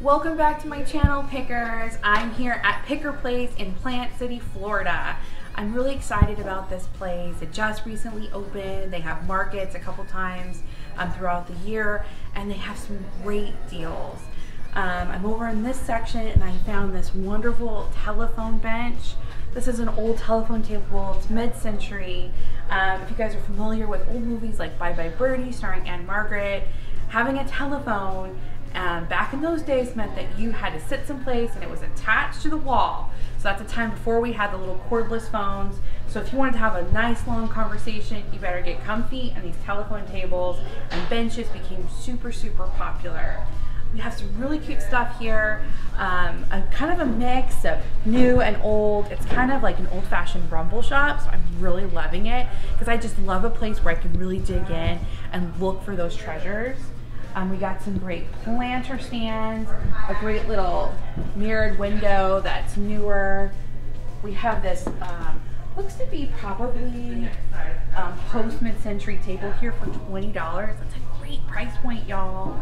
Welcome back to my channel, Pickers. I'm here at Picker Place in Plant City, Florida. I'm really excited about this place. It just recently opened. They have markets a couple times throughout the year, and they have some great deals. I'm over in this section and I found this wonderful telephone bench. This is an old telephone table. It's mid-century. If you guys are familiar with old movies like Bye Bye Birdie starring Anne Margaret, having a telephone back in those days meant that you had to sit someplace and it was attached to the wall. So that's a time before we had the little cordless phones. So if you wanted to have a nice long conversation, you better get comfy, and these telephone tables and benches became super popular. We have some really cute stuff here, a kind of a mix of new and old. It's kind of like an old-fashioned rumble shop, so I'm really loving it because I just love a place where I can really dig in and look for those treasures. We got some great planter stands, a great little mirrored window that's newer. We have this, looks to be probably post mid-century table here for $20. That's a great price point, y'all.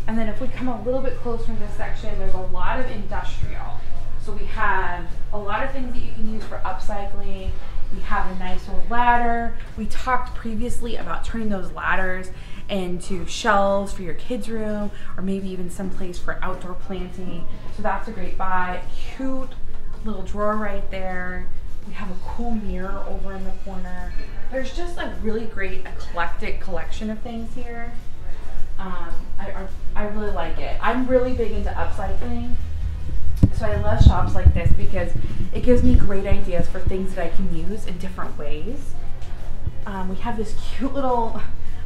And then if we come a little bit closer in this section, there's a lot of industrial. So we have a lot of things that you can use for upcycling. We have a nice old ladder. We talked previously about turning those ladders into shelves for your kids' room, or maybe even someplace for outdoor planting. So that's a great buy. Cute little drawer right there. We have a cool mirror over in the corner. There's just a really great eclectic collection of things here. I really like it. I'm really big into upcycling, so I love shops like this because it gives me great ideas for things that I can use in different ways. We have this cute little,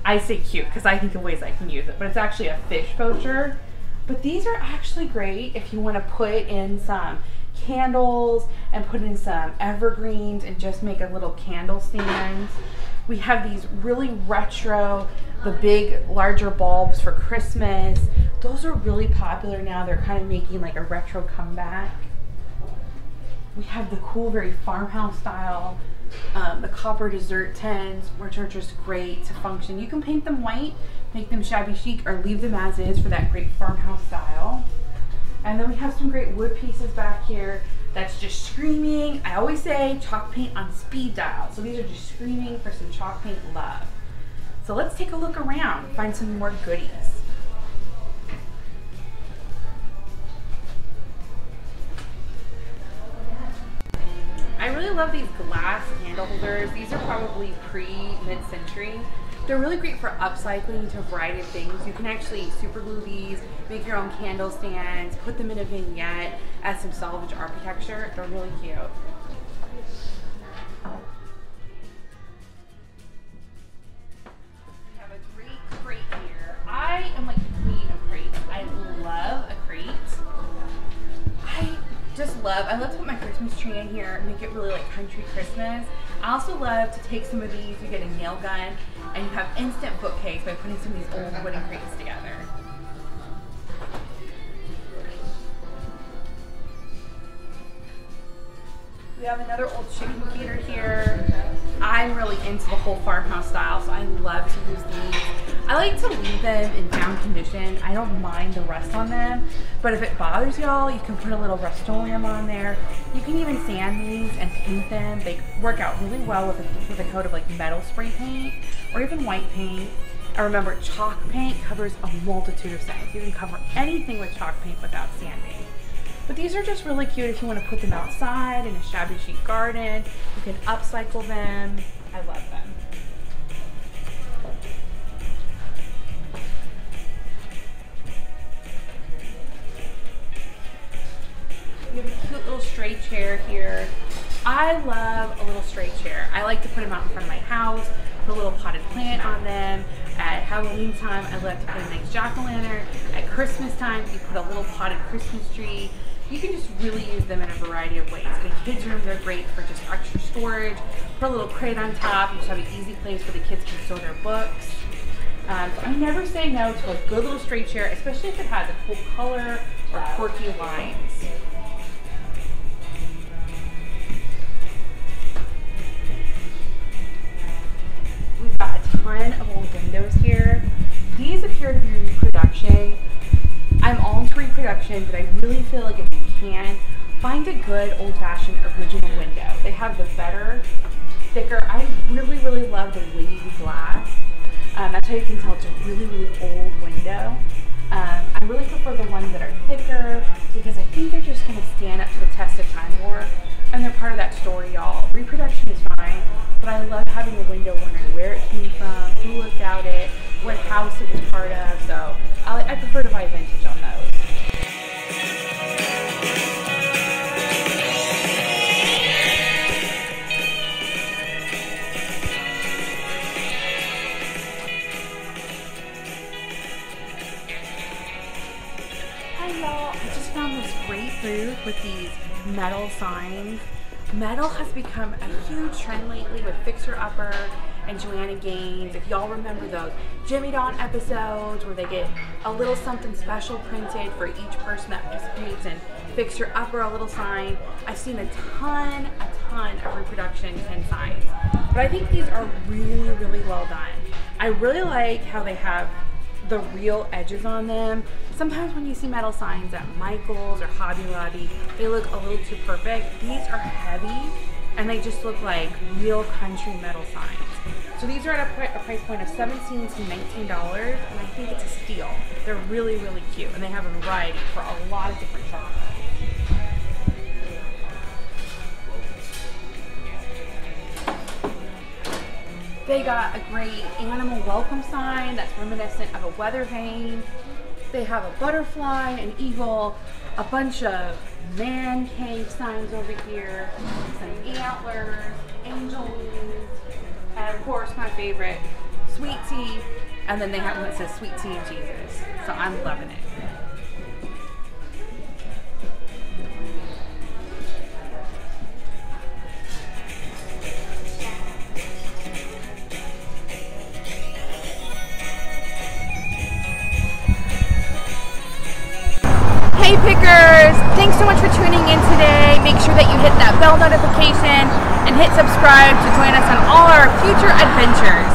I say cute because I think of ways I can use it, but it's actually a fish poacher. But these are actually great if you want to put in some candles and put in some evergreens and just make a little candle stand. We have these really retro, the big larger bulbs for Christmas. Those are really popular now. They're kind of making like a retro comeback. We have the cool, very farmhouse style, the copper dessert tins, which are just great to function. You can paint them white, make them shabby chic, or leave them as is for that great farmhouse style. And then we have some great wood pieces back here that's just screaming. I always say chalk paint on speed dial. So these are just screaming for some chalk paint love. So let's take a look around, find some more goodies. I really love these glass candle holders. These are probably pre-mid-century. They're really great for upcycling to a variety of things. You can actually super glue these, make your own candle stands, put them in a vignette, add some salvage architecture. They're really cute. We have a great crate here. I am like the queen of crates. I love a crate. I love to put my Christmas tree in here, make it really like country Christmas. I also love to take some of these, you get a nail gun, and you have instant bookcase by putting some of these old wooden crates together. We have another old chicken feeder here. I'm really into the whole farmhouse style, so I love to use these. I like to leave them in down condition. I don't mind the rust on them, but if it bothers y'all, you can put a little Rust-Oleum on there. You can even sand these and paint them. They work out really well with a coat of like metal spray paint or even white paint. And remember, chalk paint covers a multitude of things. You can cover anything with chalk paint without sanding. But these are just really cute if you want to put them outside in a shabby chic garden. You can upcycle them. I love them. We have a cute little straight chair here. I love a little straight chair. I like to put them out in front of my house, put a little potted plant on them. At Halloween time, I love to put a nice jack-o'-lantern. At Christmas time, you put a little potted Christmas tree. You can just really use them in a variety of ways. In a kid's room, they're great for just extra storage. Put a little crate on top. You just have an easy place where the kids can store their books. So I never say no to a good little straight chair, especially if it has a cool color or quirky lines. We've got a ton of old windows here. These appear to be reproduction. I'm all into reproduction. reproduction, but I really feel like if you can, find a good old-fashioned original window. They have the better, thicker, I really, really love the wavy glass. That's how you can tell it's a really, really old window. I really prefer the ones that are thicker because I think they're just going to stand up to the test of time more, and they're part of that story, y'all. Reproduction is fine, but I love having a window wondering where it came from, who lived out it, what house it was part of, so I prefer to buy vintage on those. Hi y'all, I just found this great booth with these metal signs. Metal has become a huge trend lately with Fixer Upper and Joanna Gaines. If y'all remember those Jimmy Dawn episodes where they get a little something special printed for each person that participates in Fixer Upper, a little sign. I've seen a ton of reproduction tin signs. But I think these are really, really well done. I really like how they have the real edges on them. Sometimes when you see metal signs at Michael's or Hobby Lobby, they look a little too perfect. These are heavy and they just look like real country metal signs. So these are at a price point of $17 to $19, and I think it's a steal. They're really, really cute, and they have a variety for a lot of different genres. They got a great animal welcome sign that's reminiscent of a weather vane. They have a butterfly, an eagle, a bunch of man cave signs over here, some antlers, angel wings, and of course my favorite, sweet tea. And then they have one that says sweet tea and Jesus. So I'm loving it. Hey Pickers! Thanks so much for tuning in today. Make sure that you hit that bell notification and hit subscribe to join us on all our future adventures.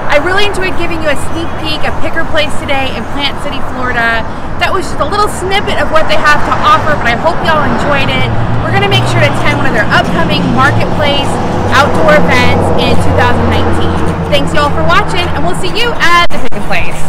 I really enjoyed giving you a sneak peek of Picker Place today in Plant City, Florida. That was just a little snippet of what they have to offer, but I hope y'all enjoyed it. We're going to make sure to attend one of their upcoming marketplace outdoor events in 2019. Thanks y'all for watching, and we'll see you at the Pickin' Place.